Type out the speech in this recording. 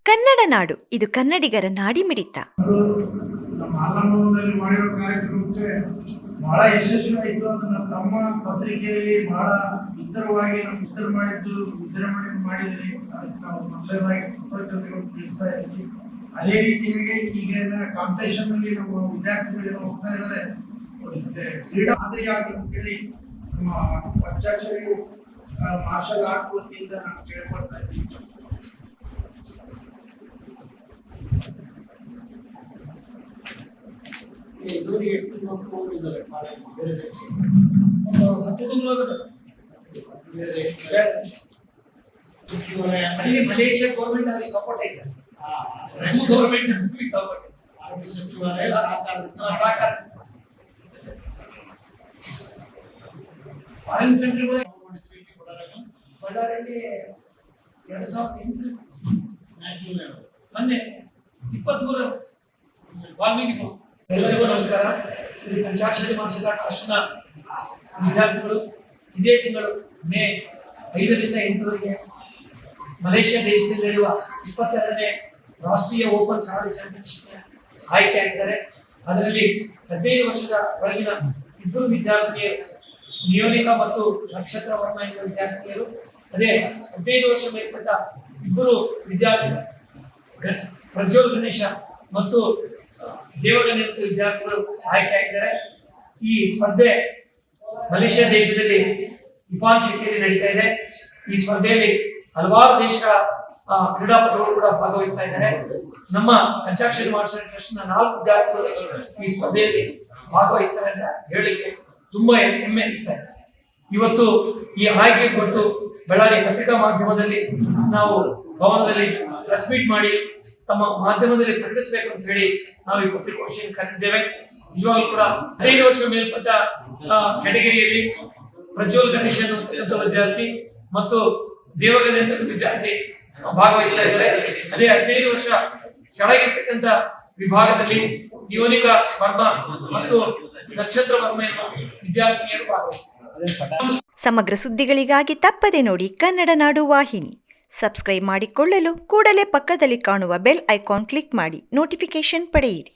ಕನ್ನಡ ನಾಡು, ಇದು ಕನ್ನಡಿಗರ ನಾಡಿಮಿಡಿತ. ನಮ್ಮ ಆಲಮೂರಿನಲ್ಲಿ ಮಾಡಿರೋ ಕಾರ್ಯಕ್ರಮಕ್ಕೆ ಬಹಳ ಯಶಸ್ವಿ ಆಯಿತು. ಅದು ನಮ್ಮ ತಮ್ಮ ಪತ್ರಿಕೆಯಲ್ಲಿ ಬಹಳ ಉತ್ತರವಾಗಿ ನಾವು ಮುದ್ರಣೆ ಮಾಡಿದ್ರಿ. ಅದಕ್ಕೆ ನಾವು ಮೊದಲನೇದಾಗಿ ಕೃತಜ್ಞತೆಗಳು ತಿಳಿಸ್ತಾ ಇದ್ದೀವಿ. ಅದೇ ರೀತಿಯಾಗಿ ಈಗಿನ ಕಾಂಪಿಟೇಷನ್ ಅಲ್ಲಿ ನಮ್ಮ ವಿದ್ಯಾರ್ಥಿಗಳು ಹೋಗ್ತಾ ಇದ್ದಾರೆ, ಕ್ರೀಡಾ ಮಾದರಿಯಾಗಿ ಅಂತೇಳಿ ನಮ್ಮ ಪಂಚಾಕ್ಷರಿ ಮಾರ್ಷಲ್ ಆರ್ಟ್ ವತಿಯಿಂದ ನಾನು ಕೇಳ್ಕೊಳ್ತಾ ಇದ್ದೀನಿ. ಅಲ್ಲಿ ಮಲೇಷಿಯಾ ಗೌರ್ಮೆಂಟ್ ಅವರಿಗೆ ಸಪೋರ್ಟ್ ಐತೆ ಸರ್. ನಮ್ಮ ಗೌರ್ಮೆಂಟ್ ಅವರಿಗೆ ಸಪೋರ್ಟ್. ಆರೋಗ್ಯ ಸಚಿವಾಲಯ ಸಹಕಾರ ಫಾರಿನ್ ಕಂಟ್ರಿಗಳು ಬಳ್ಳಾರಿಯಲ್ಲಿ 2008 ನ್ಯಾಷನಲ್ ಲೆವೆಲ್ ಮೊನ್ನೆ 23 ವಾಲ್ಮೀಕಿ. ಎಲ್ಲರಿಗೂ ನಮಸ್ಕಾರ. ಶ್ರೀ ಪಂಚಾಕ್ಷರಿ ಮಾರ್ಷಲ್ ಆರ್ಟ್ ಟ್ರಸ್ಟ್ನ ವಿದ್ಯಾರ್ಥಿಗಳು ಇದೇ ತಿಂಗಳು ಮೇ 5ರಿಂದ 8ರವರೆಗೆ ಮಲೇಷಿಯಾ ದೇಶದಲ್ಲಿ ನಡೆಯುವ 22ನೇ ರಾಷ್ಟ್ರೀಯ ಓಪನ್ ಕರಾಟೆ ಚಾಂಪಿಯನ್ಶಿಪ್ಗೆ ಆಯ್ಕೆಯಾಗಿದ್ದಾರೆ. ಅದರಲ್ಲಿ 15 ವರ್ಷದ ಒಳಗಿನ 2 ವಿದ್ಯಾರ್ಥಿನಿಯರು, ನಿಯೋನಿಕಾ ಮತ್ತು ನಕ್ಷತ್ರ ವರ್ಮ ಎಂಬ ವಿದ್ಯಾರ್ಥಿನಿಯರು, ಅದೇ 15 ವರ್ಷ ಮೇಲ್ಪಟ್ಟ 2 ವಿದ್ಯಾರ್ಥಿಗಳು, ಪ್ರಜ್ವಲ್ ಗಣೇಶ ಮತ್ತು ದೇವಗಣೇಶ ವಿದ್ಯಾರ್ಥಿಗಳು ಆಯ್ಕೆಯಾಗಿದ್ದಾರೆ. ಈ ಸ್ಪರ್ಧೆ ಮಲೇಷಿಯಾ ದೇಶದಲ್ಲಿ ಇಪಾನ್ ಸಿಟಿಯಲ್ಲಿ ನಡೀತಾ ಇದೆ. ಈ ಸ್ಪರ್ಧೆಯಲ್ಲಿ ಹಲವಾರು ದೇಶಗಳ ಕ್ರೀಡಾಪಟುಗಳು ಕೂಡ ಭಾಗವಹಿಸ್ತಾ ಇದ್ದಾರೆ. ನಮ್ಮ ಪಂಚಾಕ್ಷರಿ ಮಾರ್ಷಲ್ ಟ್ರಸ್ಟ್ನ 4 ವಿದ್ಯಾರ್ಥಿಗಳು ಈ ಸ್ಪರ್ಧೆಯಲ್ಲಿ ಭಾಗವಹಿಸ್ತಾರೆ ಅಂತ ಹೇಳಲಿಕ್ಕೆ ತುಂಬಾ ಹೆಮ್ಮೆ ಅನಿಸ್ತಾ ಇದೆ. ಇವತ್ತು ಈ ಆಯ್ಕೆ ಕೊಟ್ಟು ಬಳ್ಳಾರಿ ಪತ್ರಿಕಾ ಮಾಧ್ಯಮದಲ್ಲಿ ನಾವು ಭವನದಲ್ಲಿ ಪ್ರೆಸ್ ಮೀಟ್ ಮಾಡಿ ತಮ್ಮ ಮಾಧ್ಯಮದಲ್ಲಿ ಪ್ರಕಟಿಸಬೇಕು ಅಂತ ಹೇಳಿ ನಾವು ಈ ಪತ್ರಿಕಾಗೋಷ್ಠಿಯನ್ನು ಕರೆದಿದ್ದೇವೆ. ನಿಜವಾಗ್ಲೂ ಕೂಡ 15 ವರ್ಷ ಮೇಲ್ಪಟ್ಟ ಕ್ಯಾಟಗರಿಯಲ್ಲಿ ಪ್ರಜ್ವಲ್ ಗಣೇಶ್ ಅನ್ನುವಂಥ ವಿದ್ಯಾರ್ಥಿ ಮತ್ತು ದೇವಗಣೇಶ ವಿದ್ಯಾರ್ಥಿ ಭಾಗವಹಿಸ್ತಾ ಇದ್ದಾರೆ. ಅದೇ 15 ವರ್ಷ ಕೆಳಗಿರ್ತಕ್ಕಂಥ ವಿಭಾಗದಲ್ಲಿ ನಿಯೋನಿಕಾ ವರ್ಮಾ ಮತ್ತು ನಕ್ಷತ್ರ ವರ್ಮ ಎಂಬ ವಿದ್ಯಾರ್ಥಿನಿಯರು ಭಾಗವಹಿಸ್ತಾರೆ. ಸಮಗ್ರ ಸುದ್ದಿಗಳಿಗಾಗಿ ತಪ್ಪದೆ ನೋಡಿ ಕನ್ನಡ ನಾಡು ವಾಹಿನಿ. ಸಬ್ಸ್ಕ್ರೈಬ್ ಮಾಡಿಕೊಳ್ಳಲು ಕೂಡಲೇ ಪಕ್ಕದಲ್ಲಿ ಕಾಣುವ ಬೆಲ್ ಐಕಾನ್ ಕ್ಲಿಕ್ ಮಾಡಿ ನೋಟಿಫಿಕೇಶನ್ ಪಡೆಯಿರಿ.